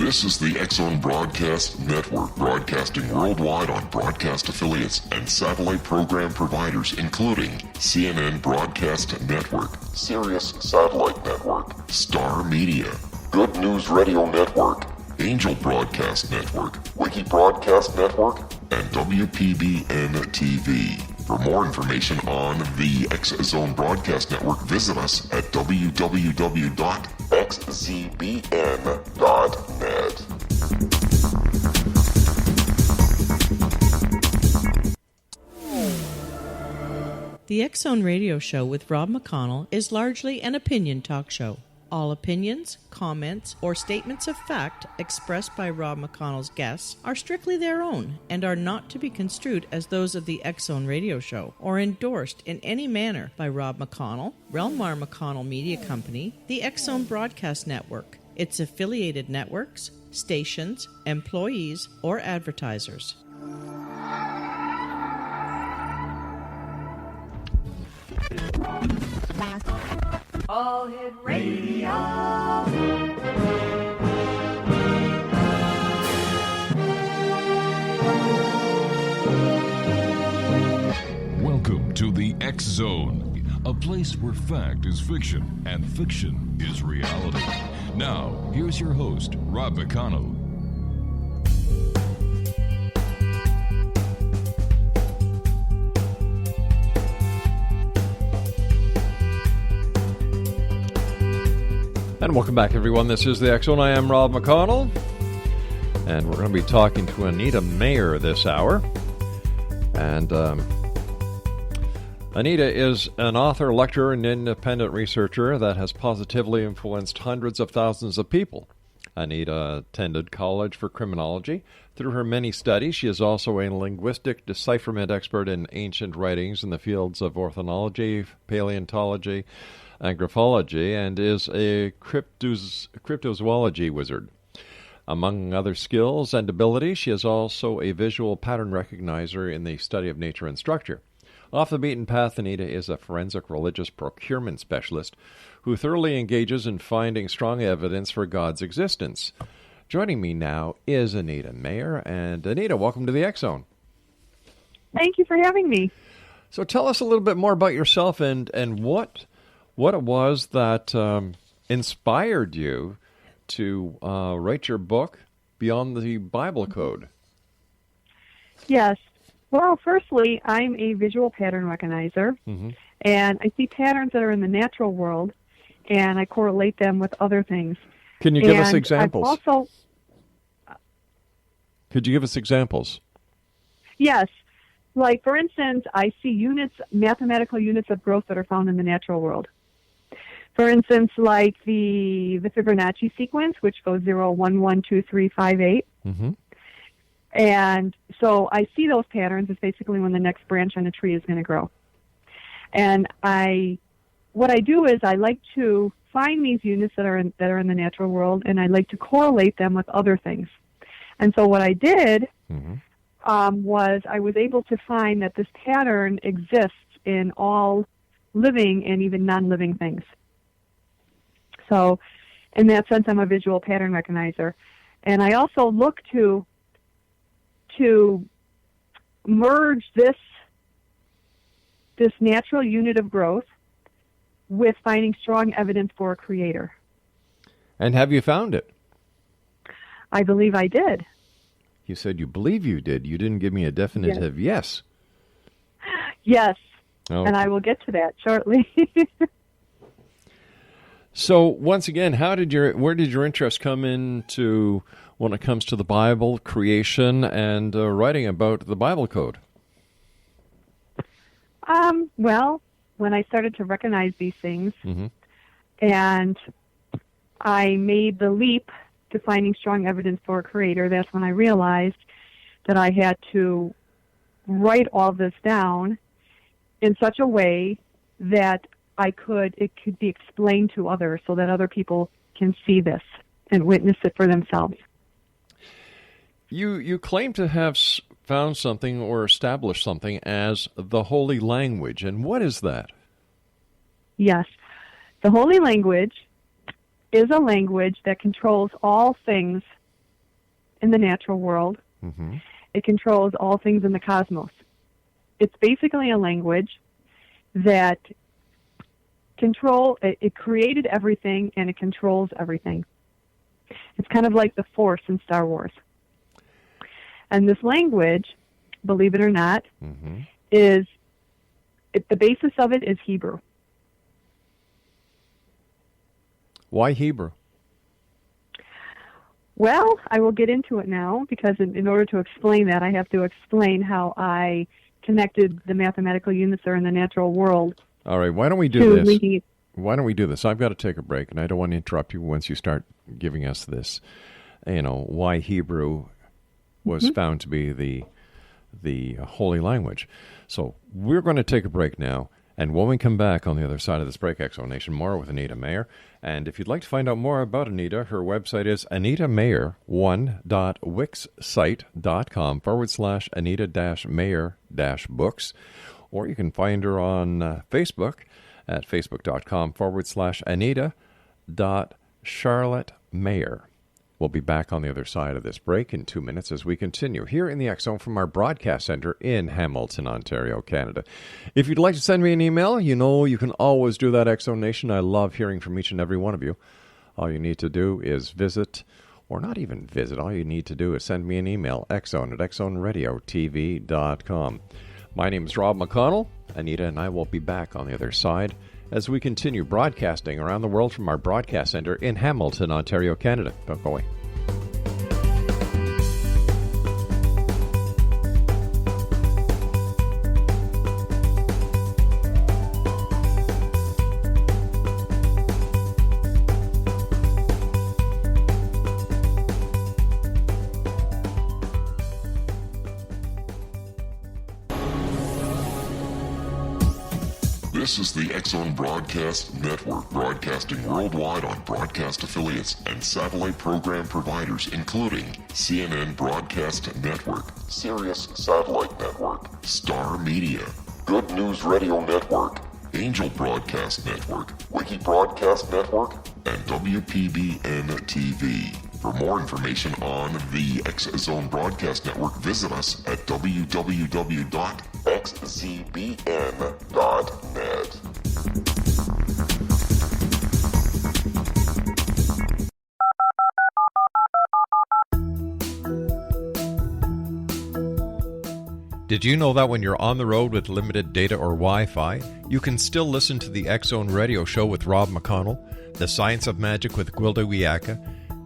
This is the X-Zone Broadcast Network, broadcasting worldwide on broadcast affiliates and satellite program providers, including CNN Broadcast Network, Sirius Satellite Network, Star Media, Good News Radio Network, Angel Broadcast Network, Wiki Broadcast Network, and WPBN TV. For more information on the X-Zone Broadcast Network, visit us at www.xzbn.net. The X-Zone Radio Show with Rob McConnell is largely an opinion talk show. All opinions, comments, or statements of fact expressed by Rob McConnell's guests are strictly their own and are not to be construed as those of the X-Zone Radio Show or endorsed in any manner by Rob McConnell, Relmar McConnell Media Company, the X-Zone Broadcast Network, its affiliated networks, stations, employees, or advertisers. All Hit Radio. Welcome to the X-Zone, a place where fact is fiction and fiction is reality. Now, here's your host, Rob McConnell. And welcome back, everyone. This is the X-Zone. I am Rob McConnell, and we're going to be talking to Anita Meyer this hour. And Anita is an author, lecturer, and independent researcher that has positively influenced hundreds of thousands of people. Anita attended college for criminology. Through her many studies, she is also a linguistic decipherment expert in ancient writings in the fields of orthography, paleontology, and graphology, and is a cryptozoology wizard. Among other skills and abilities, she is also a visual pattern recognizer in the study of nature and structure. Off the beaten path, Anita is a forensic religious procurement specialist who thoroughly engages in finding strong evidence for God's existence. Joining me now is Anita Meyer. And Anita, welcome to the X-Zone. Thank you for having me. So tell us a little bit more about yourself and what it was that inspired you to write your book, Beyond the Bible Code. Yes. Well, firstly, I'm a visual pattern recognizer, and I see patterns that are in the natural world, and I correlate them with other things. Can you give us examples? Also, Could you give us examples? yes. Like, for instance, I see units, mathematical units of growth that are found in the natural world. For instance, like the Fibonacci sequence, which goes 0, 1, 1, 2, 3, 5, 8. And so I see those patterns as basically when the next branch on a tree is going to grow. And what I do is I like to find these units that are in the natural world, and I like to correlate them with other things. And so what I did was I was able to find that this pattern exists in all living and even non-living things. So in that sense, I'm a visual pattern recognizer. And I also look to merge this natural unit of growth with finding strong evidence for a creator. And have you found it? I believe I did. You said you believe you did. You didn't give me a definitive yes. Yes. Oh. And I will get to that shortly. So once again, where did your interest come into when it comes to the Bible, creation, and writing about the Bible code? Well, when I started to recognize these things, and I made the leap to finding strong evidence for a creator, that's when I realized that I had to write all this down in such a way that it could be explained to others so that other people can see this and witness it for themselves. You claim to have found something or established something as the holy language, and what is that? Yes. The holy language is a language that controls all things in the natural world. Mm-hmm. It controls all things in the cosmos. It's basically a language that it created everything and it controls everything. It's kind of like the Force in Star Wars. And this language, believe it or not, Mm-hmm. the basis of it is Hebrew. Why Hebrew? Well, I will get into it now because in order to explain that, I have to explain how I connected the mathematical units that are in the natural world. All right, why don't we do to this? linking it. Why don't we do this? I've got to take a break, and I don't want to interrupt you once you start giving us this, why Hebrew was found to be the holy language. So we're going to take a break now, and when we come back on the other side of this break, Exonation, more with Anita Meyer. And if you'd like to find out more about Anita, her website is anitameyer1.wixsite.com/Anita-Meyer-books. Or you can find her on Facebook at facebook.com/Anita.CharlotteMeyer. We'll be back on the other side of this break in 2 minutes as we continue here in the X Zone from our broadcast center in Hamilton, Ontario, Canada. If you'd like to send me an email, you can always do that, X Zone Nation. I love hearing from each and every one of you. All you need to do is visit, or not even visit, all you need to do is send me an email, xzone@xzoneradiotv.com. My name is Rob McConnell. Anita and I will be back on the other side as we continue broadcasting around the world from our broadcast center in Hamilton, Ontario, Canada. Don't go away. This is the X-Zone Broadcast Network, broadcasting worldwide on broadcast affiliates and satellite program providers, including CNN Broadcast Network, Sirius Satellite Network, Star Media, Good News Radio Network, Angel Broadcast Network, Wiki Broadcast Network, and WPBN TV. For more information on the X-Zone Broadcast Network, visit us at www.xzbn.net. Did you know that when you're on the road with limited data or Wi-Fi, you can still listen to the X-Zone Radio Show with Rob McConnell, The Science of Magic with Gwilda Wiyaka,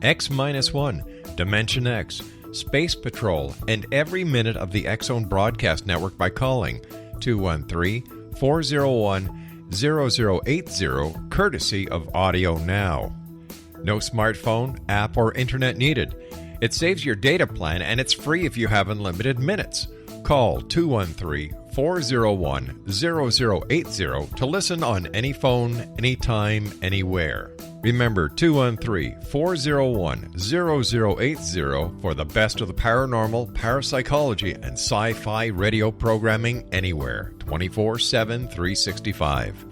X-1, Dimension X, Space Patrol, and every minute of the X-Zone Broadcast Network by calling 213-401-0080, courtesy of Audio Now. No smartphone, app, or internet needed. It saves your data plan, and it's free if you have unlimited minutes. Call 213-401-0080 to listen on any phone, anytime, anywhere. Remember 213-401-0080 for the best of the paranormal, parapsychology, and sci-fi radio programming anywhere, 24/7, 365.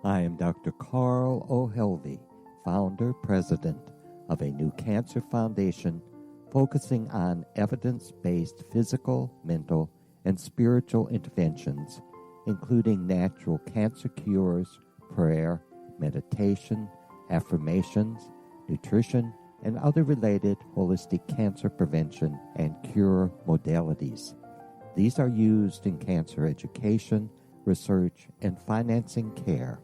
I am Dr. Carl O'Helvey, founder, president of a new cancer foundation focusing on evidence-based physical, mental, and spiritual interventions, including natural cancer cures, prayer, meditation, affirmations, nutrition, and other related holistic cancer prevention and cure modalities. These are used in cancer education, research, and financing care.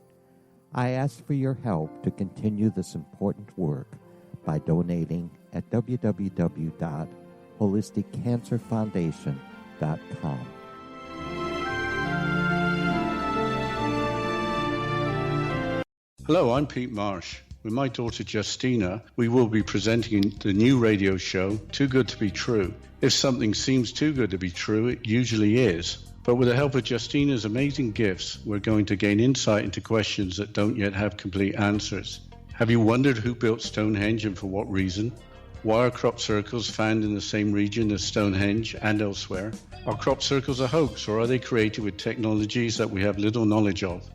I ask for your help to continue this important work by donating at www.holisticcancerfoundation.com. Hello, I'm Pete Marsh. With my daughter Justina, we will be presenting the new radio show, Too Good to Be True. If something seems too good to be true, it usually is. But with the help of Justina's amazing gifts, we're going to gain insight into questions that don't yet have complete answers. Have you wondered who built Stonehenge and for what reason? Why are crop circles found in the same region as Stonehenge and elsewhere? Are crop circles a hoax, or are they created with technologies that we have little knowledge of?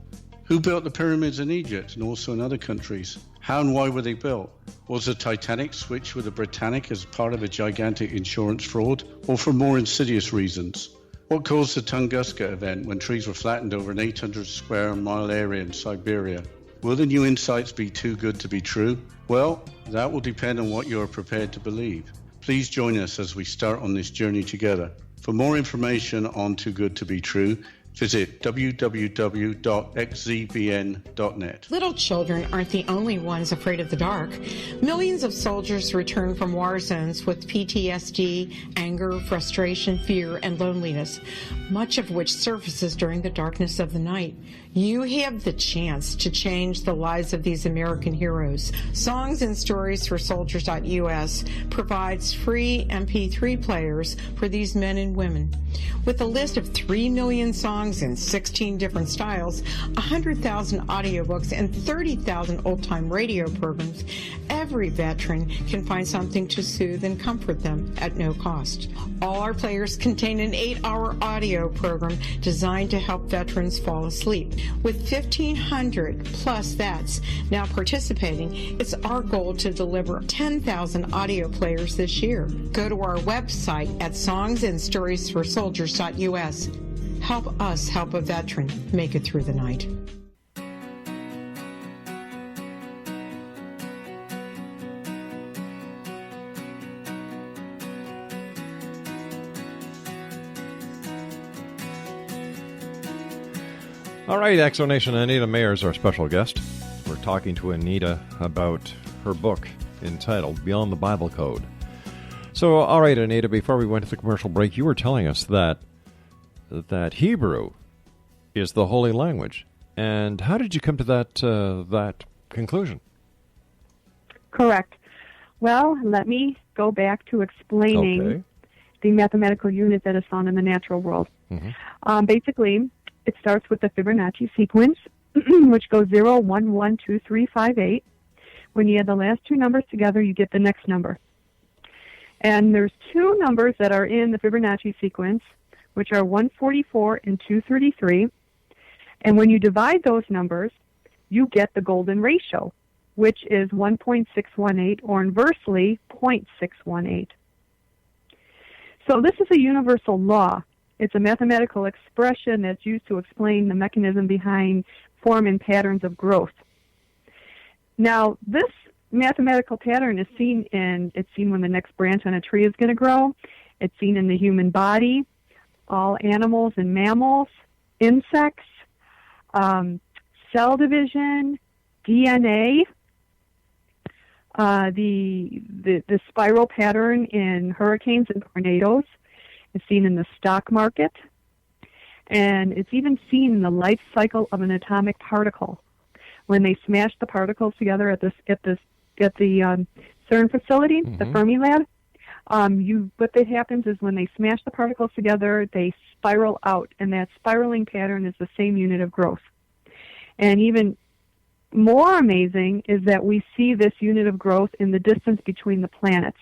Who built the pyramids in Egypt and also in other countries? How and why were they built? Was the Titanic switched with the Britannic as part of a gigantic insurance fraud, or for more insidious reasons? What caused the Tunguska event when trees were flattened over an 800 square mile area in Siberia? Will the new insights be too good to be true? Well, that will depend on what you are prepared to believe. Please join us as we start on this journey together. For more information on Too Good to Be True, visit www.xzbn.net. Little children aren't the only ones afraid of the dark. Millions of soldiers return from war zones with PTSD, anger, frustration, fear, and loneliness, much of which surfaces during the darkness of the night. You have the chance to change the lives of these American heroes. Songs and Stories for Soldiers.us provides free MP3 players for these men and women. With a list of 3 million songs in 16 different styles, 100,000 audiobooks, and 30,000 old-time radio programs, every veteran can find something to soothe and comfort them at no cost. All our players contain an 8-hour audio program designed to help veterans fall asleep. With 1,500 plus vets now participating, it's our goal to deliver 10,000 audio players this year. Go to our website at songsandstoriesforsoldiers.us. Help us help a veteran make it through the night. All right, Exonation, Anita Meyer is our special guest. We're talking to Anita about her book entitled Beyond the Bible Code. So, all right, Anita, before we went to the commercial break, you were telling us that Hebrew is the holy language. And how did you come to that conclusion? Correct. Well, let me go back to explaining the mathematical unit that is found in the natural world. Mm-hmm. Basically, it starts with the Fibonacci sequence, which goes 0, 1, 1, 2, 3, 5, 8. When you add the last two numbers together, you get the next number. And there's two numbers that are in the Fibonacci sequence, which are 144 and 233. And when you divide those numbers, you get the golden ratio, which is 1.618, or inversely, 0.618. So this is a universal law. It's a mathematical expression that's used to explain the mechanism behind form and patterns of growth. Now, this mathematical pattern is seen when the next branch on a tree is going to grow. It's seen in the human body, all animals and mammals, insects, cell division, DNA, the spiral pattern in hurricanes and tornadoes. It's seen in the stock market, and it's even seen in the life cycle of an atomic particle. When they smash the particles together at the CERN facility, mm-hmm. the Fermi lab, what that happens is when they smash the particles together, they spiral out, and that spiraling pattern is the same unit of growth. And even more amazing is that we see this unit of growth in the distance between the planets.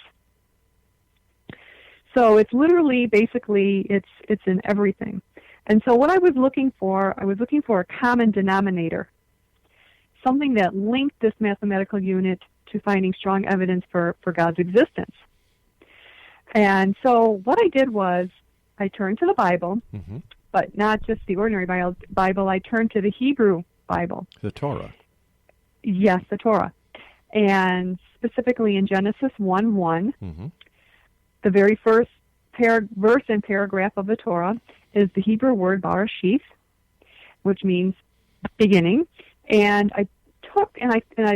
So it's literally, basically, it's in everything. And so what I was looking for a common denominator, something that linked this mathematical unit to finding strong evidence for God's existence. And so what I did was I turned to the Bible, mm-hmm. but not just the ordinary Bible. I turned to the Hebrew Bible. The Torah. Yes, the Torah. And specifically in Genesis 1:1, mm-hmm. the very first verse and paragraph of the Torah is the Hebrew word Bereshith, which means beginning. And I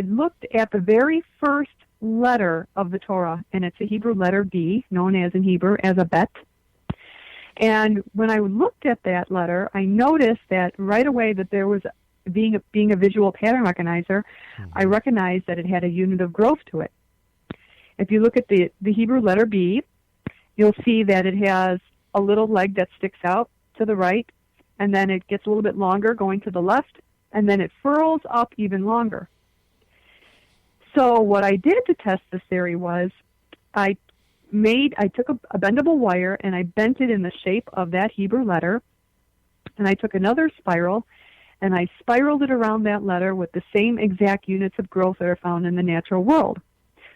looked at the very first letter of the Torah, and it's a Hebrew letter B, known as in Hebrew as a bet. And when I looked at that letter, I noticed that right away that there was, being a visual pattern recognizer, mm-hmm. I recognized that it had a unit of growth to it. If you look at the Hebrew letter B, you'll see that it has a little leg that sticks out to the right, and then it gets a little bit longer going to the left, and then it furls up even longer. So what I did to test this theory was I took a bendable wire and I bent it in the shape of that Hebrew letter, and I took another spiral and I spiraled it around that letter with the same exact units of growth that are found in the natural world.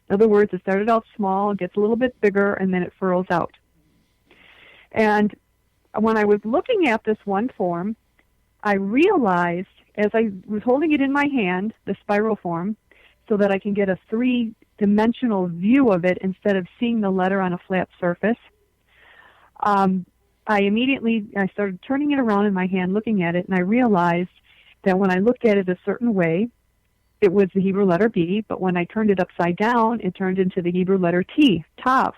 In other words, it started out small, gets a little bit bigger, and then it furrows out. And when I was looking at this one form, I realized, as I was holding it in my hand, the spiral form, so that I can get a three-dimensional view of it instead of seeing the letter on a flat surface, I started turning it around in my hand, looking at it, and I realized that when I looked at it a certain way, it was the Hebrew letter B, but when I turned it upside down, it turned into the Hebrew letter T, Tav.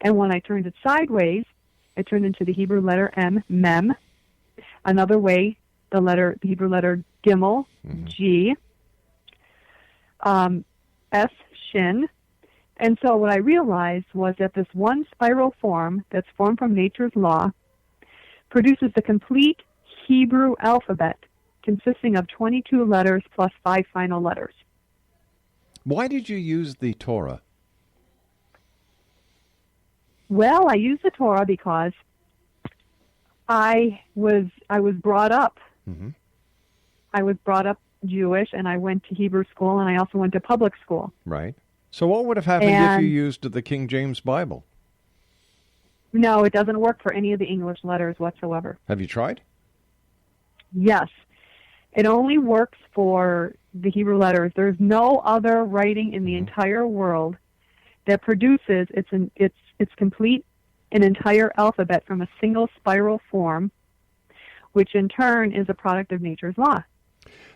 And when I turned it sideways, it turned into the Hebrew letter M, Mem. Another way, the Hebrew letter Gimel, G, S, Shin. And so what I realized was that this one spiral form that's formed from nature's law produces the complete Hebrew alphabet, consisting of 22 letters plus 5 final letters. Why did you use the Torah? Well, I used the Torah because I was brought up. I was brought up Jewish, and I went to Hebrew school, and I also went to public school. Right. So what would have happened if you used the King James Bible? No, it doesn't work for any of the English letters whatsoever. Have you tried? Yes. It only works for the Hebrew letters. There's no other writing in the entire world that produces its complete an entire alphabet from a single spiral form, which in turn is a product of nature's law.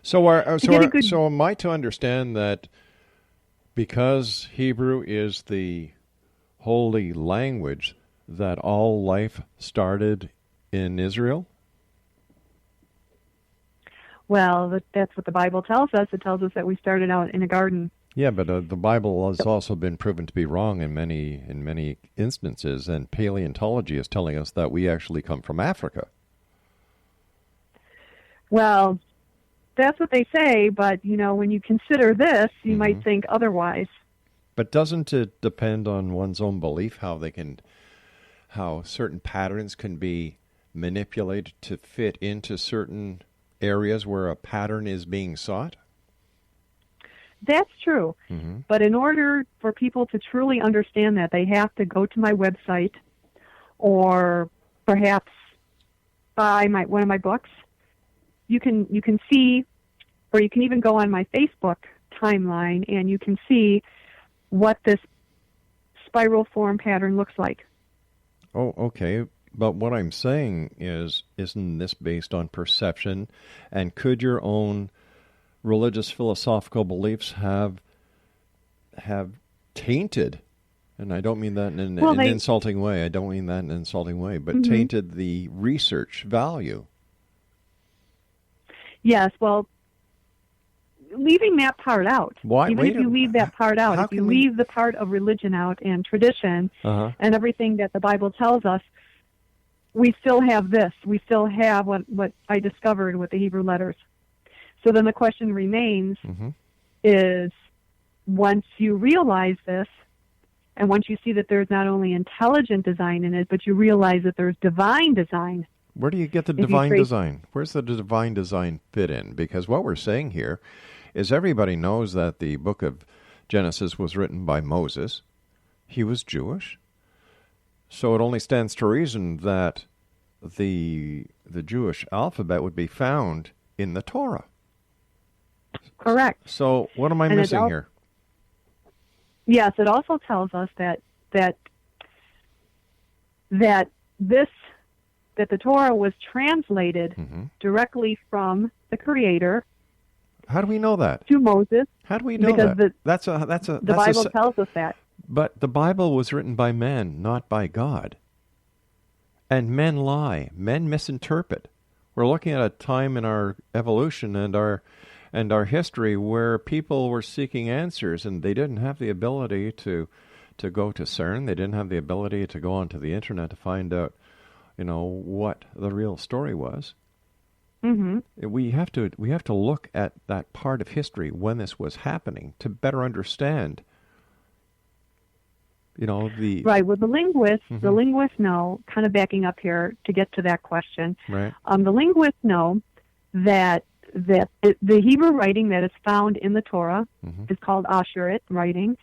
So am I to understand that because Hebrew is the holy language, that all life started in Israel? Well, that's what the Bible tells us. It tells us that we started out in a garden. Yeah, but the Bible has also been proven to be wrong in many instances, and paleontology is telling us that we actually come from Africa. Well, that's what they say, but, when you consider this, you might think otherwise. But doesn't it depend on one's own belief how certain patterns can be manipulated to fit into certain areas where a pattern is being sought? That's true. But in order for people to truly understand that, they have to go to my website or perhaps buy one of my books. You can see, or you can even go on my Facebook timeline and you can see what this spiral form pattern looks like. Oh, okay. But what I'm saying is, isn't this based on perception? And could your own religious philosophical beliefs have tainted, and I don't mean that in an insulting way, but tainted the research value? Yes, well, leaving that part out. Why? Even if you leave that part out, if you leave the part of religion out and tradition and everything that the Bible tells us, we still have this. We still have what I discovered with the Hebrew letters. So then the question remains is, once you realize this, and once you see that there's not only intelligent design in it, but you realize that there's divine design. Where do you get the divine design? Where's the divine design fit in? Because what we're saying here is everybody knows that the book of Genesis was written by Moses. He was Jewish. So it only stands to reason that the Jewish alphabet would be found in the Torah. Correct. So what am I missing here? Yes, it also tells us that the Torah was translated directly from the Creator. How do we know that? To Moses. How do we know that? The Bible tells us that. But the Bible was written by men, not by God. And men lie. Men misinterpret. We're looking at a time in our evolution and our history where people were seeking answers, and they didn't have the ability to go to CERN. They didn't have the ability to go onto the internet to find out, what the real story was. We have to look at that part of history when this was happening to better understand. Right. Well, the linguists know. Kind of backing up here to get to that question. Right. The linguists know that the Hebrew writing that is found in the Torah is called Asherit writing,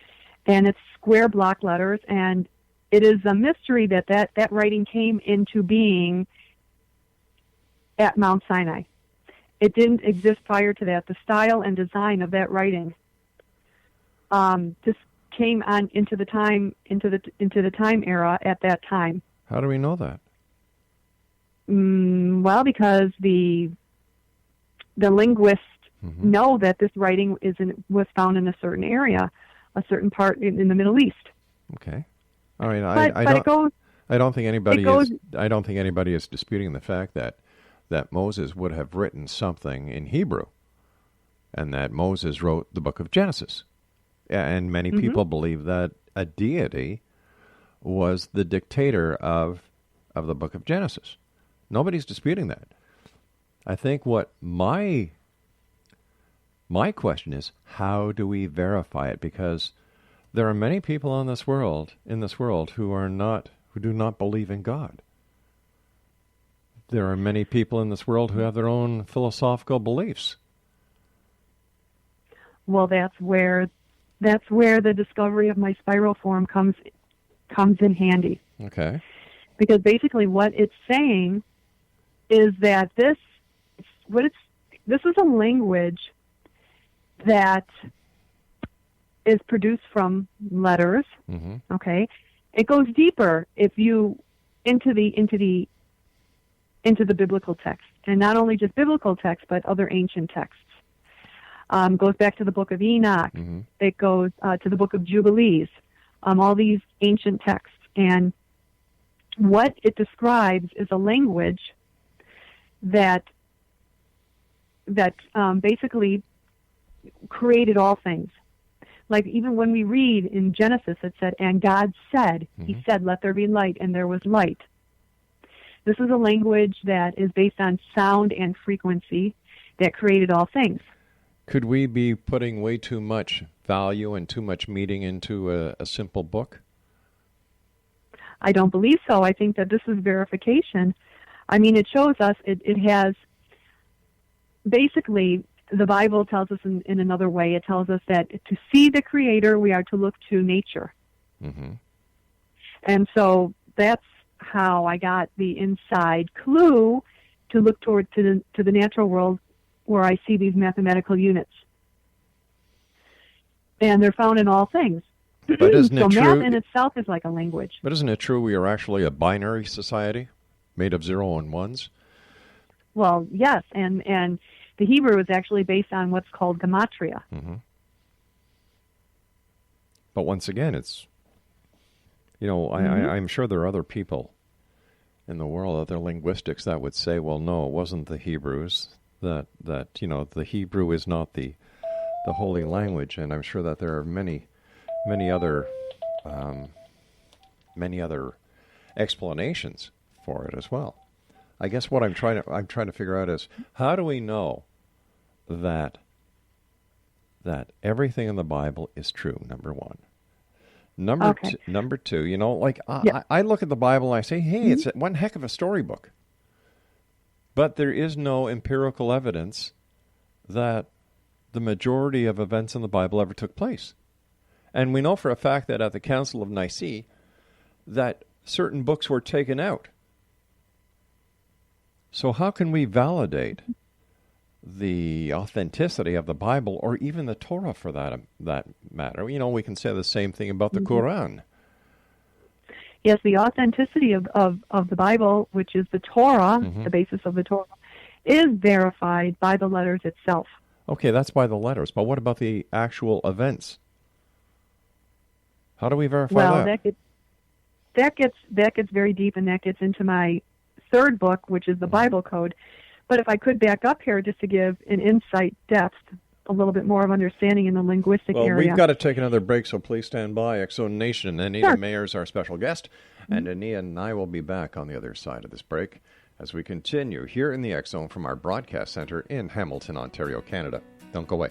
and it's square block letters, and it is a mystery that writing came into being at Mount Sinai. It didn't exist prior to that. The style and design of that writing just came on into the time era at that time. How do we know that? Well, because the linguists know that this writing was found in a certain area, a certain part in the Middle East. Okay. I mean, I don't think anybody is disputing the fact that Moses would have written something in Hebrew, and that Moses wrote the book of Genesis. And many people believe that a deity was the dictator of the book of Genesis. Nobody's disputing that. I think what my question is, how do we verify it? Because there are many people in this world who do not believe in God. There are many people in this world who have their own philosophical beliefs. Well, that's where the discovery of my spiral form comes in handy. Okay. Because basically what it's saying is that this is a language that is produced from letters. Okay, it goes deeper if you into the biblical text, and not only just biblical text, but other ancient texts. Goes back to the book of Enoch. It goes to the book of Jubilees. All these ancient texts, and what it describes is a language that basically created all things. Like even when we read in Genesis, it said, "And God said," He said, "Let there be light," and there was light. This is a language that is based on sound and frequency that created all things. Could we be putting way too much value and too much meaning into a simple book? I don't believe so. I think that this is verification. I mean, it shows us, it has, basically, the Bible tells us in another way, it tells us that to see the Creator, we are to look to nature. And so that's how I got the inside clue to look toward to the natural world, where I see these mathematical units. And they're found in all things. But isn't it true? Math in itself is like a language. But isn't it true we are actually a binary society made of 0 and 1s? Well, yes, and the Hebrew is actually based on what's called gematria. But once again, it's, I'm sure there are other people in the world, other linguistics, that would say, well, no, it wasn't the Hebrews, that the Hebrew is not the holy language, and I'm sure that there are many other explanations for it as well. I guess what I'm trying to figure out is, how do we know that everything in the Bible is true? Number one. Number two, I look at the Bible and I say, hey, it's one heck of a storybook. But there is no empirical evidence that the majority of events in the Bible ever took place. And we know for a fact that at the Council of Nicaea, that certain books were taken out. So how can we validate the authenticity of the Bible, or even the Torah for that matter? We can say the same thing about the Quran. Yes, the authenticity of the Bible, which is the Torah, the basis of the Torah, is verified by the letters itself. Okay, that's by the letters, but what about the actual events? How do we verify that? That gets very deep, and that gets into my third book, which is the Bible Code. But if I could back up here just to give an insight depth, a little bit more of understanding in the linguistic area. Well, we've got to take another break, so please stand by. X-Zone Nation, Anita Meyer is our special guest, and Anita and I will be back on the other side of this break as we continue here in the X-Zone from our broadcast center in Hamilton, Ontario, Canada. Don't go away.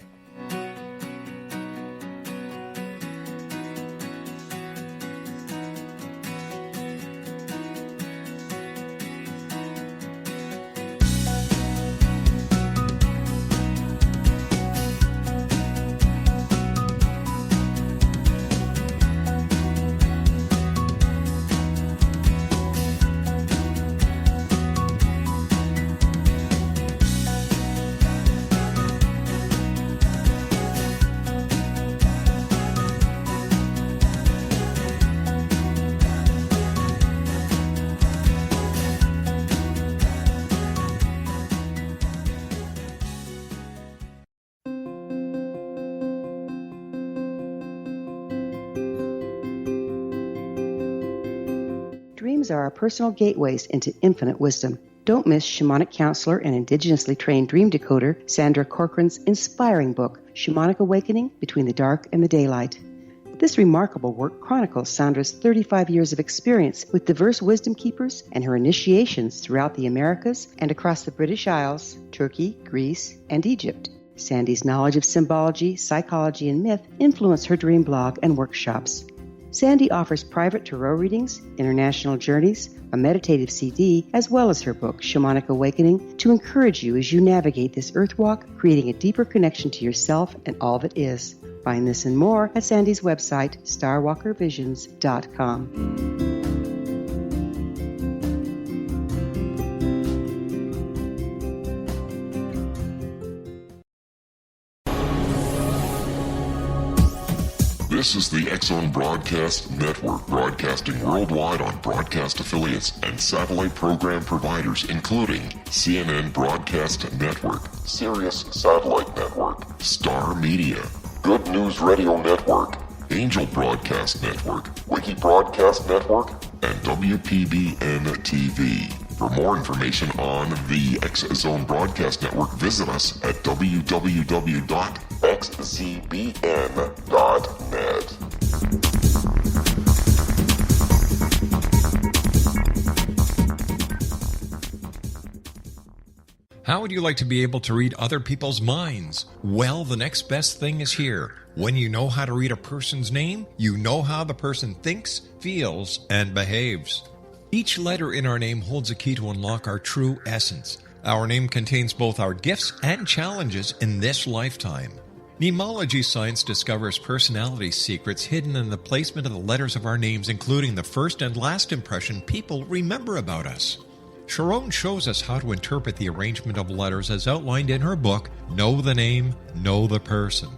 dreams are our personal gateways into infinite wisdom. Don't miss shamanic counselor and indigenously trained dream decoder Sandra Corcoran's inspiring book, Shamanic Awakening Between the Dark and the Daylight. This remarkable work chronicles Sandra's 35 years of experience with diverse wisdom keepers and her initiations throughout the Americas and across the British Isles, Turkey, Greece, and Egypt. Sandy's knowledge of symbology, psychology, and myth influence her dream blog and workshops. Sandy offers private tarot readings, international journeys, a meditative CD, as well as her book, Shamanic Awakening, to encourage you as you navigate this earth walk, creating a deeper connection to yourself and all that is. Find this and more at Sandy's website, starwalkervisions.com. This is the X-Zone Broadcast Network, broadcasting worldwide on broadcast affiliates and satellite program providers, including CNN Broadcast Network, Sirius Satellite Network, Star Media, Good News Radio Network, Angel Broadcast Network, Wiki Broadcast Network, and WPBN TV. For more information on the X-Zone Broadcast Network, visit us at www.xzbn.net. How would you like to be able to read other people's minds? Well, the next best thing is here. When you know how to read a person's name, you know how the person thinks, feels, and behaves. Each letter in our name holds a key to unlock our true essence. Our name contains both our gifts and challenges in this lifetime. Mnemology science discovers personality secrets hidden in the placement of the letters of our names, including the first and last impression people remember about us. Sharon shows us how to interpret the arrangement of letters as outlined in her book, Know the Name, Know the Person.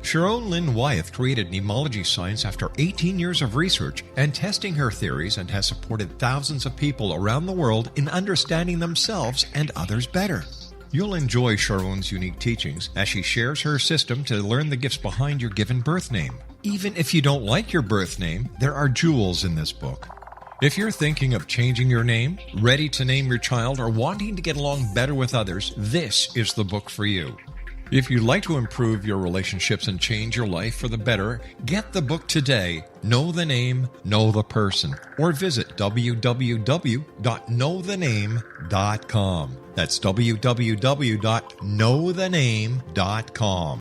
Sharon Lynn Wyeth created mnemology science after 18 years of research and testing her theories, and has supported thousands of people around the world in understanding themselves and others better. You'll enjoy Sharon's unique teachings as she shares her system to learn the gifts behind your given birth name. Even if you don't like your birth name, there are jewels in this book. If you're thinking of changing your name, ready to name your child, or wanting to get along better with others, this is the book for you. If you'd like to improve your relationships and change your life for the better, get the book today, Know the Name, Know the Person, or visit www.knowthename.com. That's www.knowthename.com.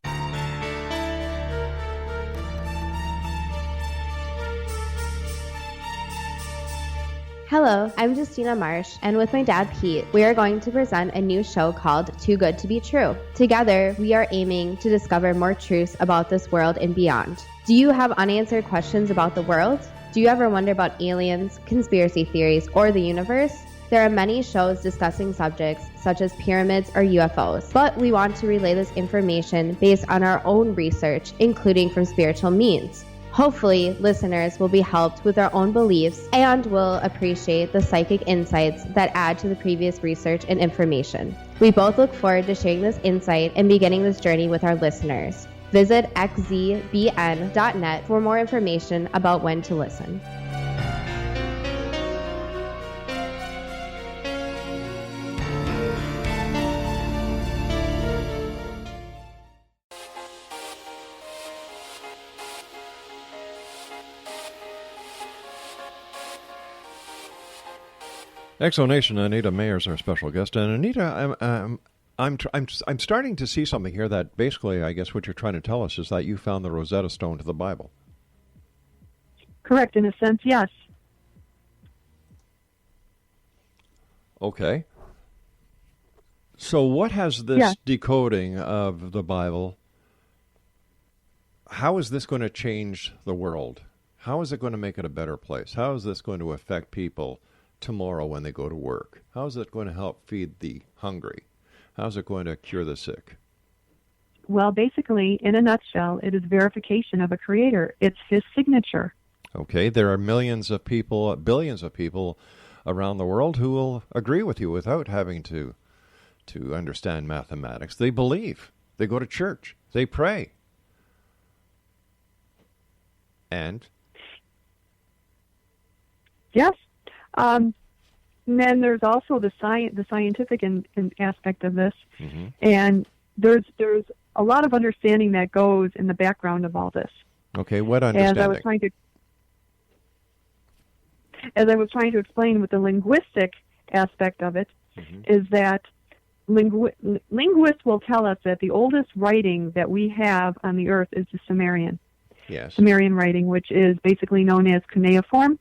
Hello, I'm Justina Marsh, and with my dad Pete, we are going to present a new show called Too Good to Be True. Together, we are aiming to discover more truths about this world and beyond. Do you have unanswered questions about the world? Do you ever wonder about aliens, conspiracy theories, or the universe? There are many shows discussing subjects such as pyramids or UFOs, but we want to relay this information based on our own research, including from spiritual means. Hopefully, listeners will be helped with their own beliefs and will appreciate the psychic insights that add to the previous research and information. We both look forward to sharing this insight and beginning this journey with our listeners. Visit xzbn.net for more information about when to listen. Exonation, Anita Meyer is our special guest, and Anita, I'm starting to see something here that basically, I guess, what you're trying to tell us is that you found the Rosetta Stone to the Bible. Correct, in a sense, yes. Okay. So, what has this decoding of the Bible? How is this going to change the world? How is it going to make it a better place? How is this going to affect people tomorrow when they go to work? How is it going to help feed the hungry? How is it going to cure the sick? Well, basically, in a nutshell, it is verification of a creator. It's his signature. Okay, there are millions of people, billions of people around the world who will agree with you without having to understand mathematics. They believe. They go to church. They pray. And? Yes. And then there's also the scientific aspect of this, and there's a lot of understanding that goes in the background of all this. Okay, what understanding? As I was trying to explain with the linguistic aspect of it, is that linguists will tell us that the oldest writing that we have on the earth is the Sumerian. Yes. Sumerian writing, which is basically known as cuneiform.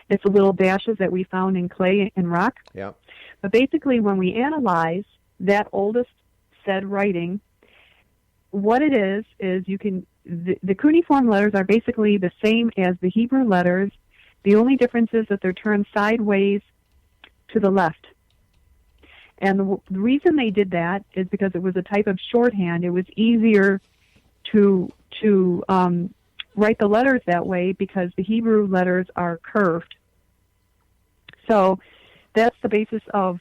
It's the little dashes that we found in clay and rock. Yeah. But basically, when we analyze that oldest said writing, what it is the cuneiform letters are basically the same as the Hebrew letters. The only difference is that they're turned sideways to the left. And the reason they did that is because it was a type of shorthand. It was easier to write the letters that way because the Hebrew letters are curved. So that's the basis of,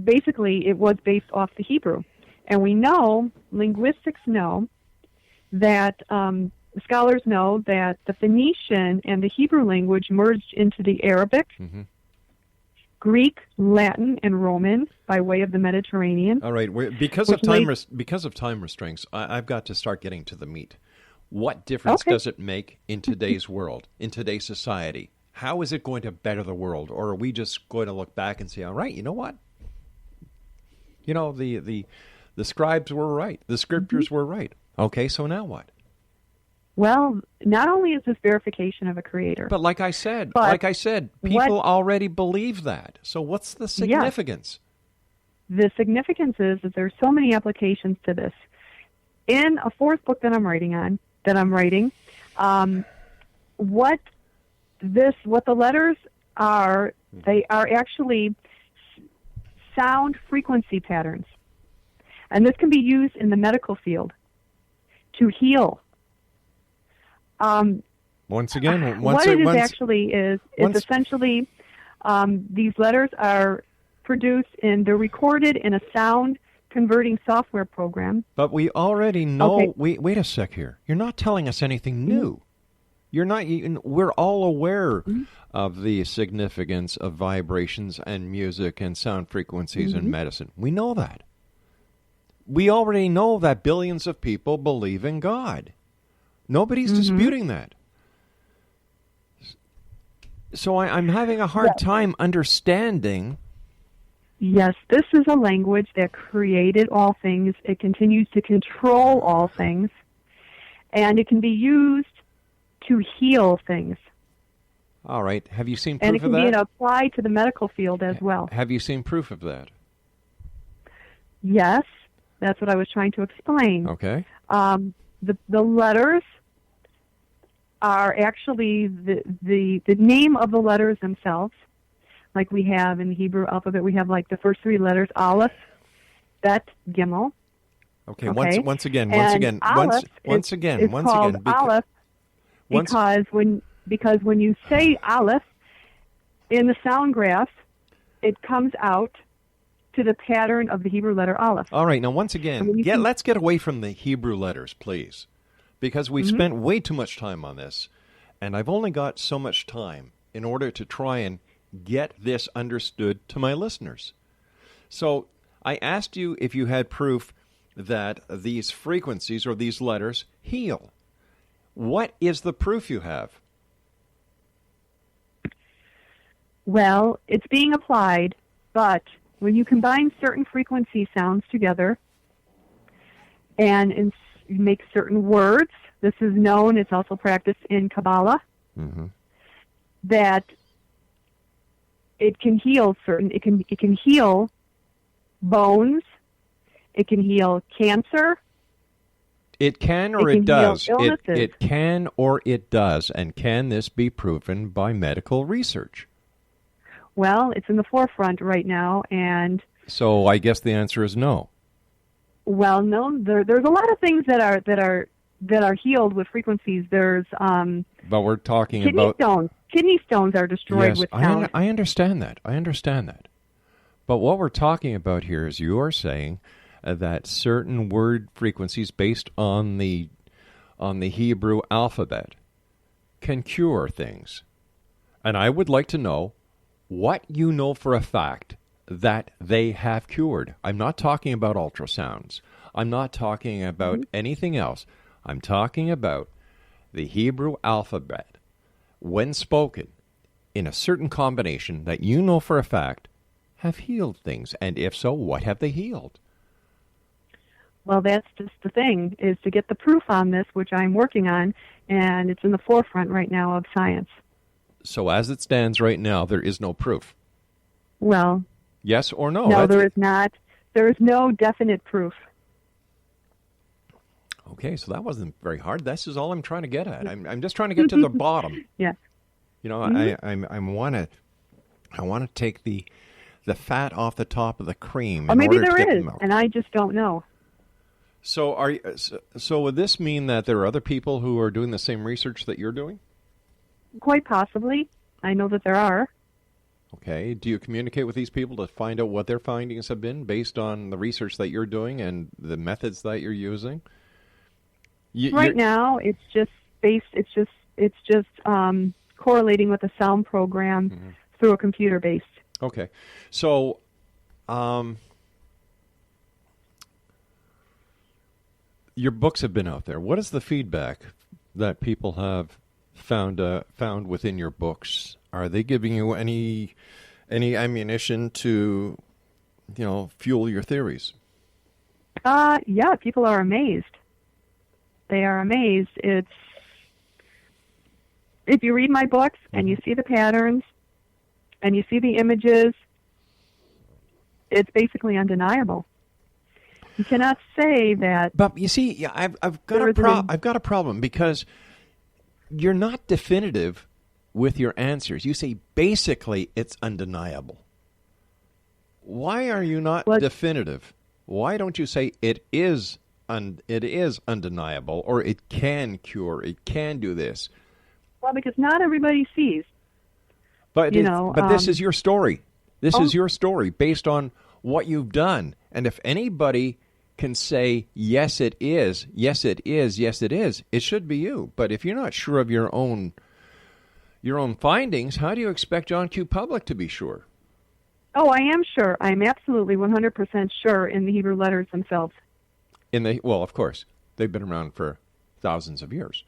basically it was based off the Hebrew. And we know, linguistics know, that scholars know that the Phoenician and the Hebrew language merged into the Arabic, Greek, Latin, and Roman by way of the Mediterranean. All right, because of time restraints, I've got to start getting to the meat. What difference does it make in today's world, in today's society? How is it going to better the world? Or are we just going to look back and say, all right, you know what? You know, the scribes were right. The scriptures were right. Okay, so now what? Well, not only is this verification of a creator. But like I said, people already believe that. So what's the significance? The significance is that there's so many applications to this. In a fourth book that I'm writing, what the letters are, they are actually sound frequency patterns. And this can be used in the medical field to heal. Once again, essentially these letters are produced and they're recorded in a sound converting software program. But we already know. Wait a sec here. You're not telling us anything new. You're not. We're all aware of the significance of vibrations and music and sound frequencies in medicine. We know that. We already know that billions of people believe in God. Nobody's disputing that. So I'm having a hard time understanding. Yes, this is a language that created all things. It continues to control all things. And it can be used to heal things. All right. Have you seen proof and of that? And it can be applied to the medical field as well. Have you seen proof of that? Yes. That's what I was trying to explain. Okay. The letters are actually the name of the letters themselves. Like we have in the Hebrew alphabet, we have like the first three letters, Aleph, Bet, Gimel. Okay. Once again. Aleph is called Aleph because when you say Aleph in the sound graph, it comes out to the pattern of the Hebrew letter Aleph. All right. Now, once again, let's get away from the Hebrew letters, please, because we've spent way too much time on this, and I've only got so much time in order to try and get this understood to my listeners. So I asked you if you had proof that these frequencies or these letters heal. What is the proof you have? Well, it's being applied, but when you combine certain frequency sounds together and make certain words, this is known, it's also practiced in Kabbalah, that it can heal it can heal bones, it can heal cancer. It can or it does. It can or it does. And can this be proven by medical research? Well, it's in the forefront right now, and so I guess the answer is no. Well, no. There's a lot of things that are healed with frequencies. There's but we're talking kidney about stones. Kidney stones are destroyed with sound. I understand that. But what we're talking about here is you are saying that certain word frequencies based on the Hebrew alphabet can cure things. And I would like to know what you know for a fact that they have cured. I'm not talking about ultrasounds. I'm not talking about anything else. I'm talking about the Hebrew alphabet, when spoken in a certain combination that you know for a fact have healed things. And if so, what have they healed? Well, that's just the thing, is to get the proof on this, which I'm working on, and it's in the forefront right now of science. So as it stands right now, there is no proof. Well, yes or no? No, there is not. There is no definite proof. Okay, so that wasn't very hard. This is all I'm trying to get at. I'm just trying to get to the bottom. Yes. You know, I want to take the fat off the top of the cream. Or maybe there is, and I just don't know. So so would this mean that there are other people who are doing the same research that you're doing? Quite possibly. I know that there are. Okay. Do you communicate with these people to find out what their findings have been based on the research that you're doing and the methods that you're using? Right now, it's just correlating with a sound program through a computer base. Okay. So, your books have been out there. What is the feedback that people have found within your books? Are they giving you any ammunition to, fuel your theories? Yeah, people are amazed. They are amazed. If you read my books and you see the patterns and you see the images, it's basically undeniable. You cannot say that. But you see, I've got a problem because you're not definitive with your answers. You say basically it's undeniable. Why are you not definitive? Why don't you say it is undeniable, or it can cure, it can do this? Well, because not everybody sees. But this is your story. This is your story based on what you've done. And if anybody can say, yes, it is, yes, it is, yes, it is, it should be you. But if you're not sure of your own findings, how do you expect John Q. Public to be sure? Oh, I am sure. I'm absolutely 100% sure in the Hebrew letters themselves. Well, of course, they've been around for thousands of years.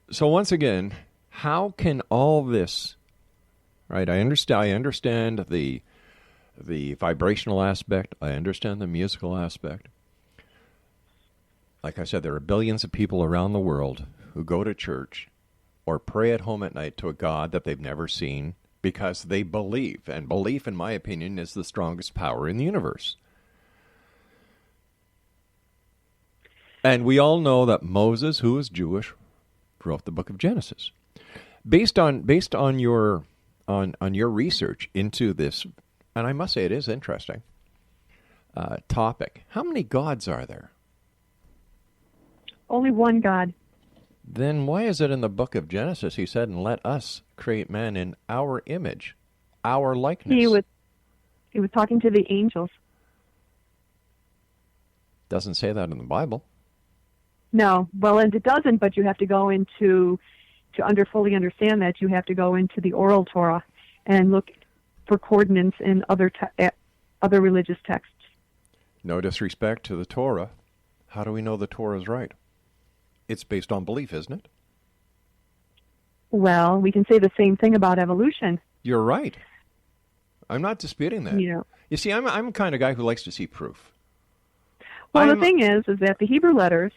So once again, how can all this, right? I understand the vibrational aspect. I understand the musical aspect. Like I said, there are billions of people around the world who go to church or pray at home at night to a God that they've never seen because they believe. And belief, in my opinion, is the strongest power in the universe. And we all know that Moses, who is Jewish, wrote the book of Genesis. Based on your research into this, and I must say it is interesting, topic, how many gods are there? Only one God. Then why is it in the book of Genesis he said, and let us create man in our image, our likeness? He was talking to the angels. Doesn't say that in the Bible. No, well, and it doesn't, but you have to go into, fully understand that, you have to go into the oral Torah and look for coordinates in other religious texts. No disrespect to the Torah. How do we know the Torah is right? It's based on belief, isn't it? Well, we can say the same thing about evolution. You're right. I'm not disputing that. You see, I'm the kind of guy who likes to see proof. Well, the thing is that the Hebrew letters,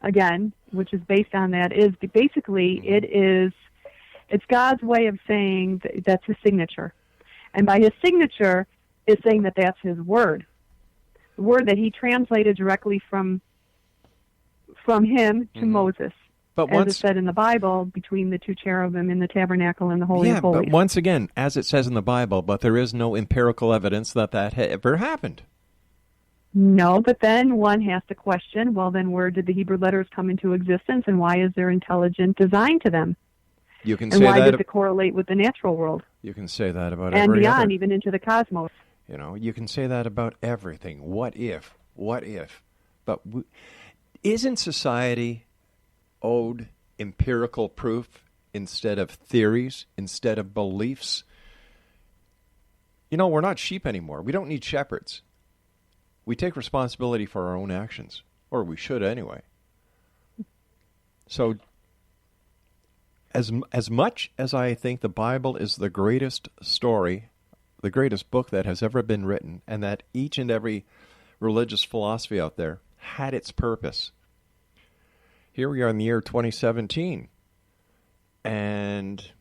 again, which is based on that, is basically it's God's way of saying that's his signature. And by his signature is saying that that's his word. The word that he translated directly from him to Moses. But as it said in the Bible, between the two cherubim in the tabernacle and the Holy of Holies. But once again, as it says in the Bible, but there is no empirical evidence that ever happened. No, but then one has to question, well, then where did the Hebrew letters come into existence, and why is there intelligent design to them? You can and say why that does it correlate with the natural world? You can say that about and every beyond, other. even into the cosmos. You can say that about everything. What if? But isn't society owed empirical proof instead of theories, instead of beliefs. You know, we're not sheep anymore. We don't need shepherds. We take responsibility for our own actions, or we should anyway. So, as much as I think the Bible is the greatest story, the greatest book that has ever been written, and that each and every religious philosophy out there had its purpose, here we are in the year 2017, and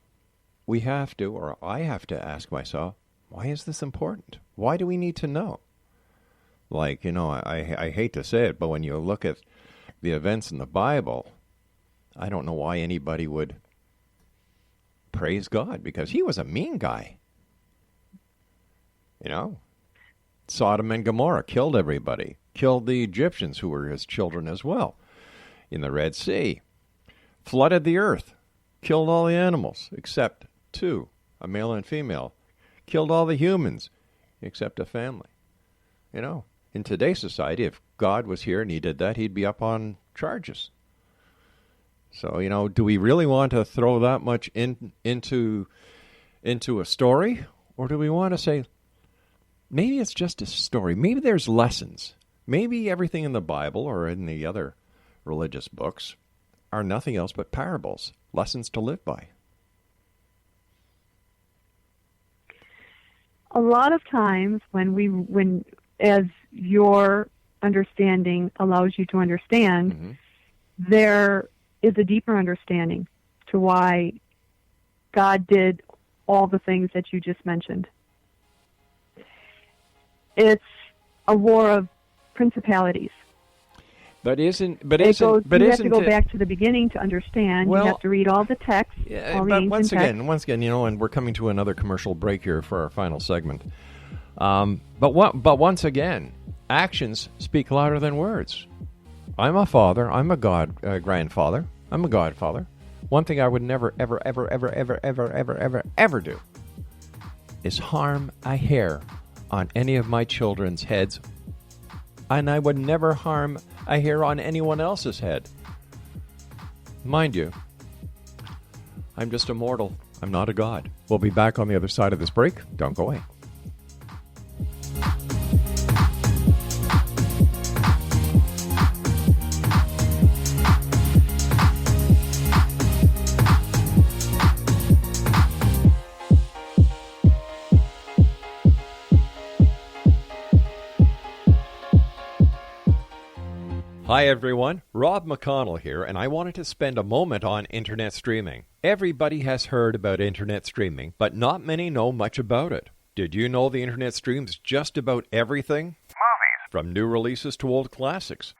we have to, or I have to ask myself, why is this important? Why do we need to know? Like, you know, I hate to say it, but when you look at the events in the Bible, I don't know why anybody would praise God, because he was a mean guy. You know, Sodom and Gomorrah killed everybody, killed the Egyptians who were his children as well in the Red Sea, flooded the earth, killed all the animals except two, a male and female, killed all the humans except a family. You know, in today's society, if God was here and he did that, he'd be up on charges. So, you know, do we really want to throw that much into a story? Or do we want to say, maybe it's just a story. Maybe there's lessons. Maybe everything in the Bible or in the other religious books are nothing else but parables, lessons to live by. A lot of times when as your understanding allows you to understand, there is a deeper understanding to why God did all the things that you just mentioned. It's a war of principalities. You have to go back to the beginning to understand. Well, you have to read all the text. Yeah, all the but once text. again, you know, and we're coming to another commercial break here for our final segment. But once again, actions speak louder than words. I'm a father. I'm a grandfather. I'm a godfather. One thing I would never, ever, ever, ever, ever, ever, ever, ever, ever do is harm a hair on any of my children's heads, and I would never harm a hair on anyone else's head. Mind you, I'm just a mortal. I'm not a god. We'll be back on the other side of this break. Don't go away. Hi everyone, Rob McConnell here, and I wanted to spend a moment on internet streaming. Everybody has heard about internet streaming, but not many know much about it. Did you know the internet streams just about everything? Movies. From new releases to old classics. TV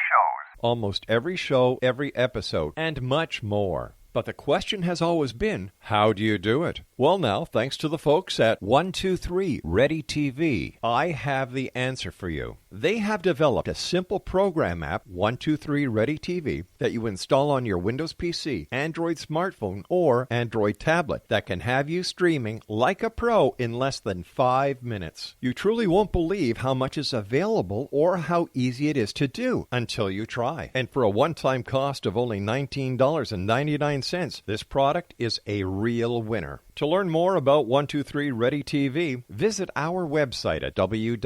shows. Almost every show, every episode, and much more. But the question has always been, how do you do it? Well now, thanks to the folks at 123 Ready TV, I have the answer for you. They have developed a simple program app, 123 Ready TV, that you install on your Windows PC, Android smartphone, or Android tablet that can have you streaming like a pro in less than 5 minutes. You truly won't believe how much is available or how easy it is to do until you try. And for a one-time cost of only $19.99, this product is a real winner. To learn more about 123 Ready TV, visit our website at www.xzbn.net.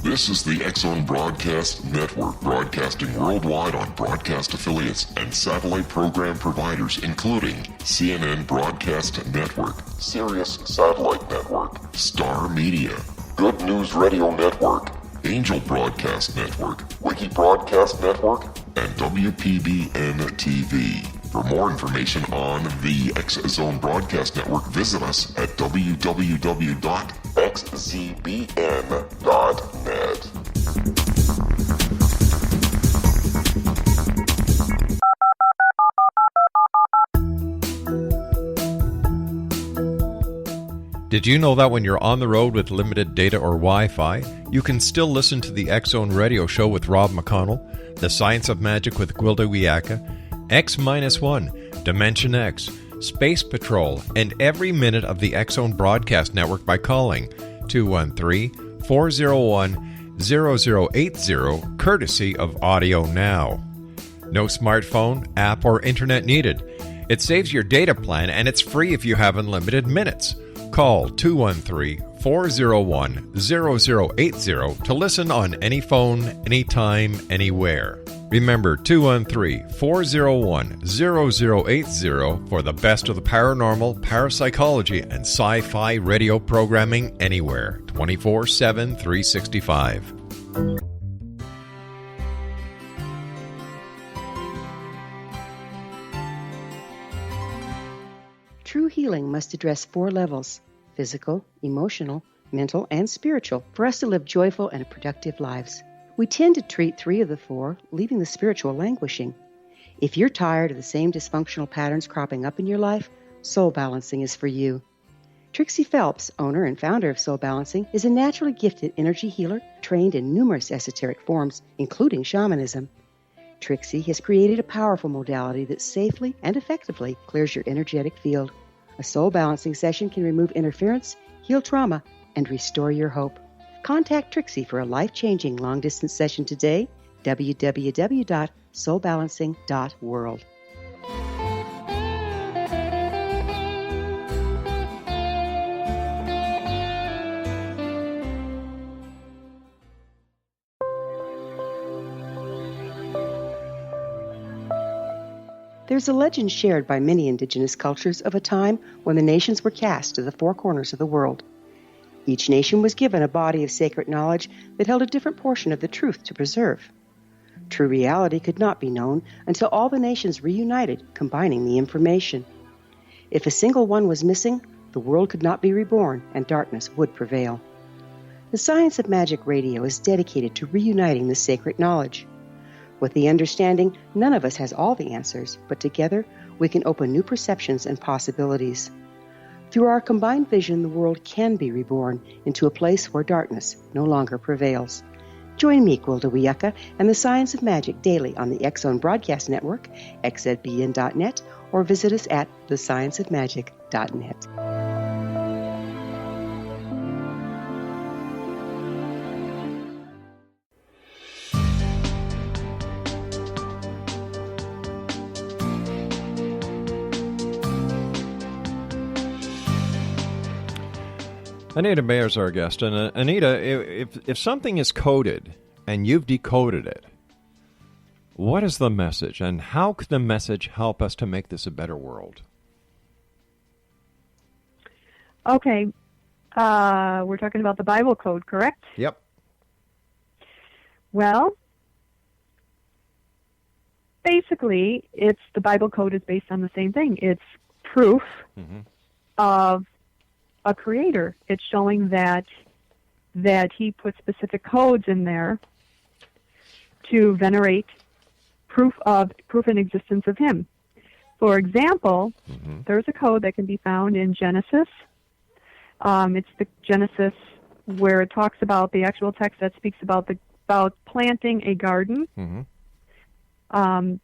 This is the X-Zone Broadcast Network, broadcasting worldwide on broadcast affiliates and satellite program providers, including CNN Broadcast Network, Sirius Satellite Network, Star Media, Good News Radio Network, Angel Broadcast Network, Wiki Broadcast Network, and WPBN TV. For more information on the X-Zone Broadcast Network, visit us at www.xzbn.net. Did you know that when you're on the road with limited data or Wi-Fi, you can still listen to the X-Zone Radio Show with Rob McConnell, The Science of Magic with Gwilda Wiyaka, X-1, Dimension X, Space Patrol, and every minute of the X-Zone Broadcast Network by calling 213-401-0000 courtesy of Audio Now. No smartphone, app, or internet needed. It saves your data plan and it's free if you have unlimited minutes. Call 213-401-0080 to listen on any phone, anytime, anywhere. Remember 213-401-0080 for the best of the paranormal, parapsychology, and sci-fi radio programming anywhere, 24/7, 365. True healing must address 4 levels: physical, emotional, mental, and spiritual, for us to live joyful and productive lives. We tend to treat 3 of the 4, leaving the spiritual languishing. If you're tired of the same dysfunctional patterns cropping up in your life, Soul Balancing is for you. Trixie Phelps, owner and founder of Soul Balancing, is a naturally gifted energy healer trained in numerous esoteric forms, including shamanism. Trixie has created a powerful modality that safely and effectively clears your energetic field. A Soul Balancing session can remove interference, heal trauma, and restore your hope. Contact Trixie for a life-changing long-distance session today, www.soulbalancing.world. There's a legend shared by many indigenous cultures of a time when the nations were cast to the 4 corners of the world. Each nation was given a body of sacred knowledge that held a different portion of the truth to preserve. True reality could not be known until all the nations reunited, combining the information. If a single one was missing, the world could not be reborn and darkness would prevail. The Science of Magic Radio is dedicated to reuniting the sacred knowledge. With the understanding, none of us has all the answers, but together we can open new perceptions and possibilities. Through our combined vision, the world can be reborn into a place where darkness no longer prevails. Join me, Gwilda Wiyaka, and the Science of Magic daily on the X Zone Broadcast Network, xzbn.net, or visit us at thescienceofmagic.net. Anita Meyer is our guest. And Anita, if something is coded and you've decoded it, what is the message, and how can the message help us to make this a better world? Okay. We're talking about the Bible code, correct? Yep. Well, basically, the Bible code is based on the same thing. It's proof of a creator. It's showing that he put specific codes in there to venerate proof and existence of him. For example, there's a code that can be found in Genesis. It's the Genesis where it talks about the actual text that speaks about planting a garden. In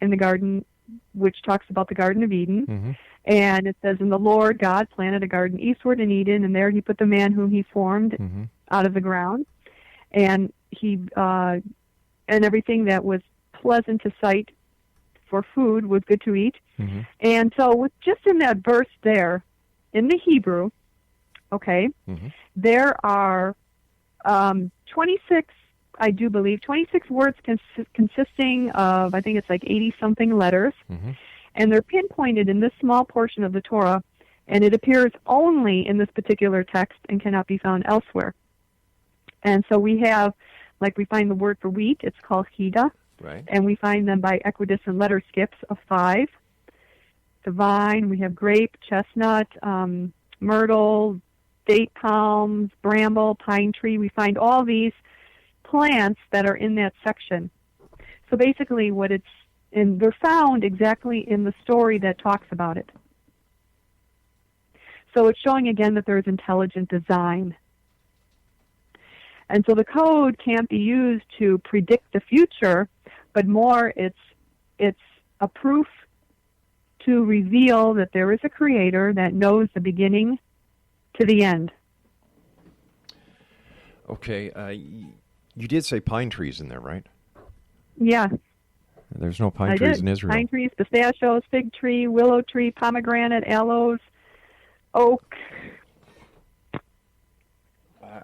the garden, which talks about the Garden of Eden. And it says, and the Lord God planted a garden eastward in Eden, and there he put the man whom he formed out of the ground. And he and everything that was pleasant to sight for food was good to eat. And so just in that verse there, in the Hebrew, there are 26, I do believe, 26 words consisting of, I think it's like 80-something letters. And they're pinpointed in this small portion of the Torah, and it appears only in this particular text and cannot be found elsewhere. And so we have, like we find the word for wheat, it's called Hida, and we find them by equidistant letter skips of 5. The vine, we have grape, chestnut, myrtle, date palms, bramble, pine tree. We find all these plants that are in that section. So basically and they're found exactly in the story that talks about it. So it's showing again that there's intelligent design. And so the code can't be used to predict the future, but more it's a proof to reveal that there is a creator that knows the beginning to the end. Okay, You did say pine trees in there, right? Yeah, There's no pine I trees did. in Israel. Pine trees, pistachios, fig tree, willow tree, pomegranate, aloes, oak.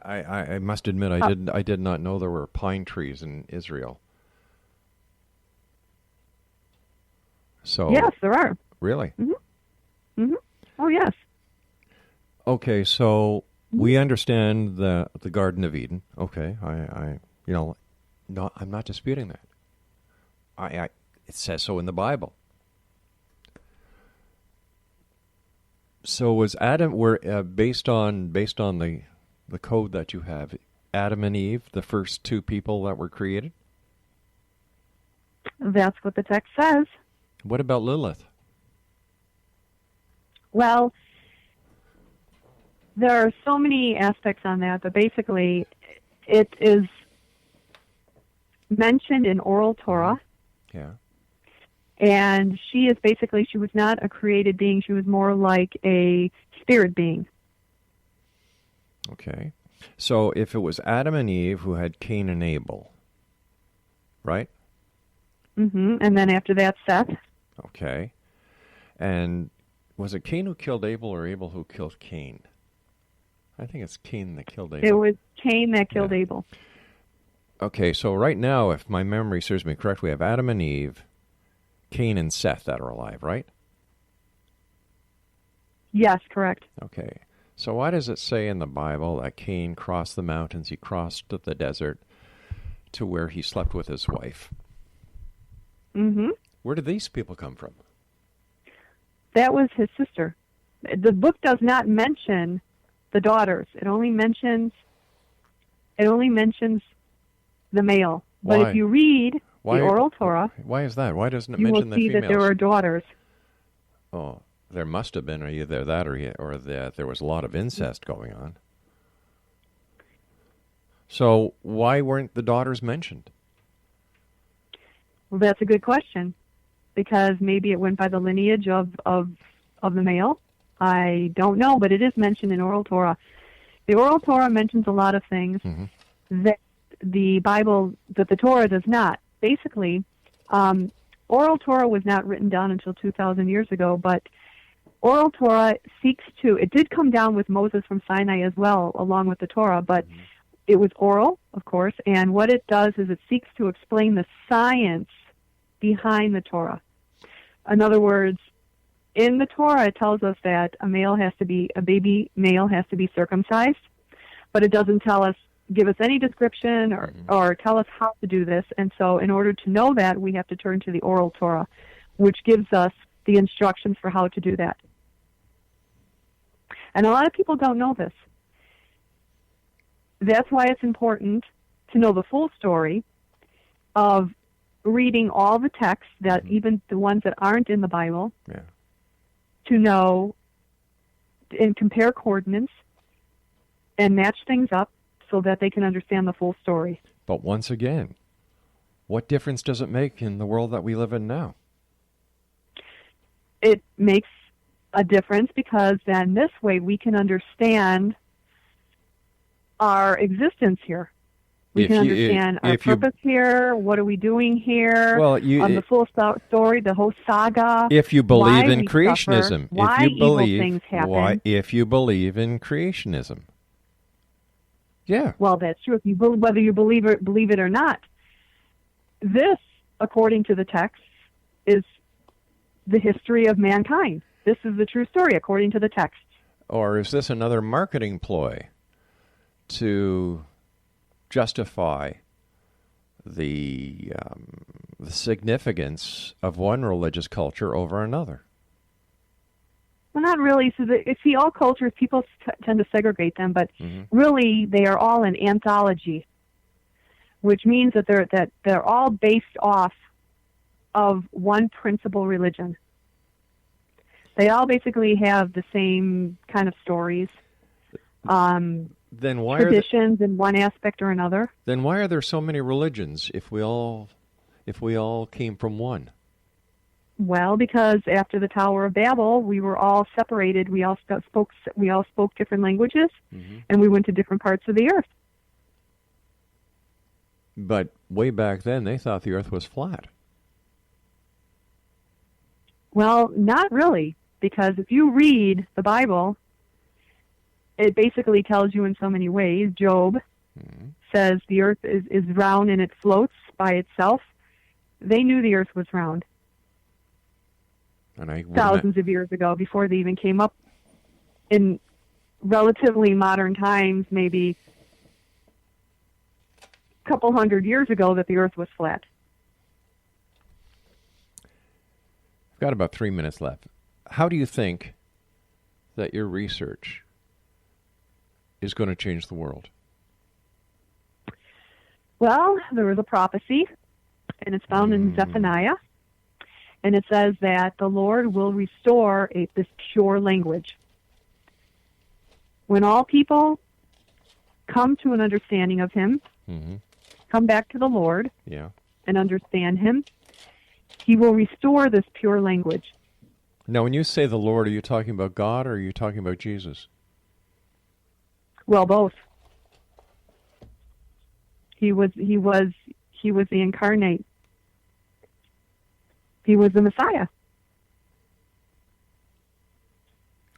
I must admit, I did not know there were pine trees in Israel. So Yes, there are. Really? Mm-hmm. Mm-hmm. Oh, yes. Okay, so we understand the Garden of Eden. Okay, I'm not disputing that. It says so in the Bible. So was Adam based on the code that you have, Adam and Eve, the first two people that were created? That's what the text says. What about Lilith? Well, there are so many aspects on that, but basically it is mentioned in oral Torah. Yeah. And she was not a created being. She was more like a spirit being. Okay. So if it was Adam and Eve who had Cain and Abel, right? Mm-hmm. And then after that, Seth. Okay. And was it Cain who killed Abel or Abel who killed Cain? I think it's Cain that killed Abel. It was Cain that killed Abel. Okay, so right now, if my memory serves me correct, we have Adam and Eve, Cain and Seth that are alive, right? Yes, correct. Okay. So why does it say in the Bible that Cain crossed the mountains, he crossed the desert to where he slept with his wife? Mm-hmm. Where did these people come from? That was his sister. The book does not mention the daughters. It only mentions the male. Why? But if you read the oral Torah, why is that? Why doesn't it you mention will the see females? that there are daughters. Oh, there must have been either that or that there was a lot of incest going on. So why weren't the daughters mentioned? Well, that's a good question, because maybe it went by the lineage of the male. I don't know, but it is mentioned in oral Torah. The oral Torah mentions a lot of things that the Bible, that the Torah does not. Basically, oral Torah was not written down until 2,000 years ago, but oral Torah seeks to, it did come down with Moses from Sinai as well, along with the Torah, but it was oral, of course, and what it does is it seeks to explain the science behind the Torah. In other words, in the Torah, it tells us that a baby male has to be circumcised, but it doesn't give us any description or tell us how to do this. And so in order to know that, we have to turn to the oral Torah, which gives us the instructions for how to do that. And a lot of people don't know this. That's why it's important to know the full story of reading all the texts, that even the ones that aren't in the Bible, to know and compare coordinates and match things up so that they can understand the full story. But once again, what difference does it make in the world that we live in now? It makes a difference, because then this way we can understand our existence here. We can understand our purpose here. What are we doing here? Well, the full story, the whole saga. If you believe in creationism, why evil things happen. If you believe in creationism, yeah. Well, that's true. Whether you believe it or not, this, according to the text, is the history of mankind. This is the true story, according to the text. Or is this another marketing ploy to justify the significance of one religious culture over another? Well, not really. So, all cultures, people tend to segregate them, but really they are all an anthology, which means that they're all based off of one principal religion. They all basically have the same kind of stories. Then why traditions in one aspect or another. Then why are there so many religions if we all came from one? Well, because after the Tower of Babel, we were all separated. We all spoke different languages, and we went to different parts of the earth. But way back then, they thought the Earth was flat. Well, not really, because if you read the Bible, it basically tells you in so many ways. Job says the Earth is round and it floats by itself. They knew the Earth was round. And thousands of years ago, before they even came up in relatively modern times, maybe a couple hundred years ago, that the Earth was flat. I've got about 3 minutes left. How do you think that your research is going to change the world? Well, there was a prophecy, and it's found in Zephaniah, and it says that the Lord will restore this pure language. When all people come to an understanding of Him, come back to the Lord, and understand Him, He will restore this pure language. Now, when you say the Lord, are you talking about God or are you talking about Jesus? Well, both. He was the incarnate. He was the Messiah.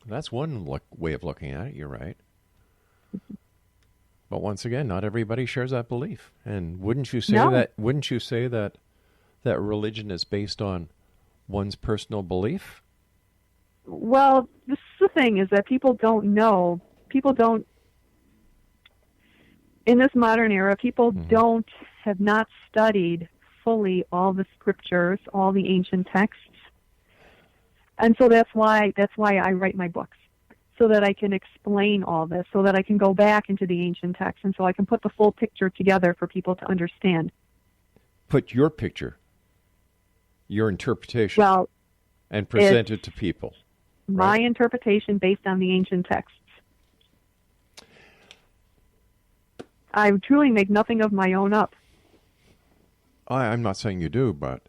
That's one way of looking at it. You're right. But once again, not everybody shares that belief. And wouldn't you say that? Wouldn't you say that religion is based on one's personal belief? Well, this is the thing: is that people don't know. People don't. In this modern era, people have not studied fully all the scriptures, all the ancient texts, and so that's why I write my books, so that I can explain all this, so that I can go back into the ancient texts, and so I can put the full picture together for people to understand. Put your picture, your interpretation, and present it to people. My interpretation based on the ancient texts. I truly make nothing of my own up. I'm not saying you do, but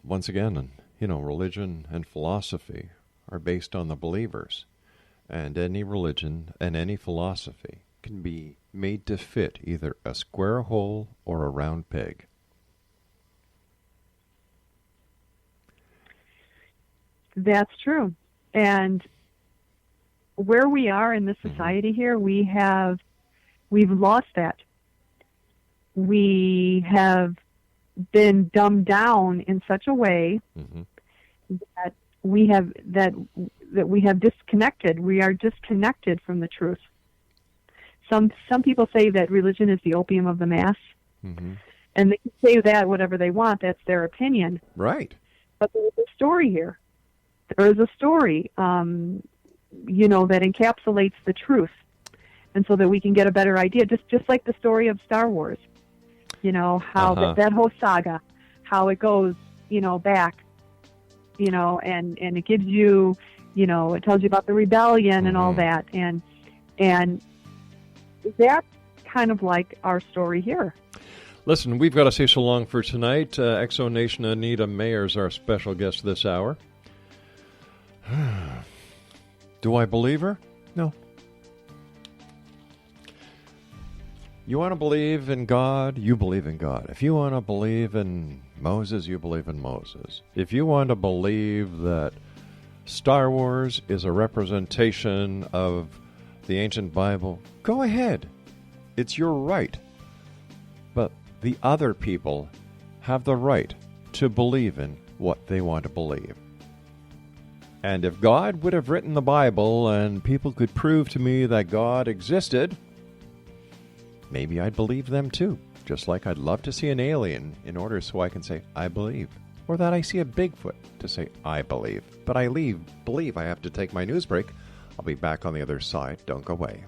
once again, religion and philosophy are based on the believers. And any religion and any philosophy can be made to fit either a square hole or a round peg. That's true. And where we are in this society here, we've lost that. We have been dumbed down in such a way that we have disconnected. We are disconnected from the truth. Some people say that religion is the opium of the mass, and they can say that whatever they want. That's their opinion. Right. But there's a story here. There is a story, that encapsulates the truth, and so that we can get a better idea. Just like the story of Star Wars, how that whole saga, how it goes, back, and it gives you, it tells you about the rebellion and all that, and that's kind of like our story here. Listen, we've got to say so long for tonight. Exonation Anita Meyer is our special guest this hour. Do I believe her? No. You want to believe in God, you believe in God. If you want to believe in Moses, you believe in Moses. If you want to believe that Star Wars is a representation of the ancient Bible, go ahead. It's your right. But the other people have the right to believe in what they want to believe. And if God would have written the Bible and people could prove to me that God existed, maybe I'd believe them too. Just like I'd love to see an alien in order so I can say, I believe. Or that I see a Bigfoot to say, I believe. But I believe I have to take my news break. I'll be back on the other side. Don't go away.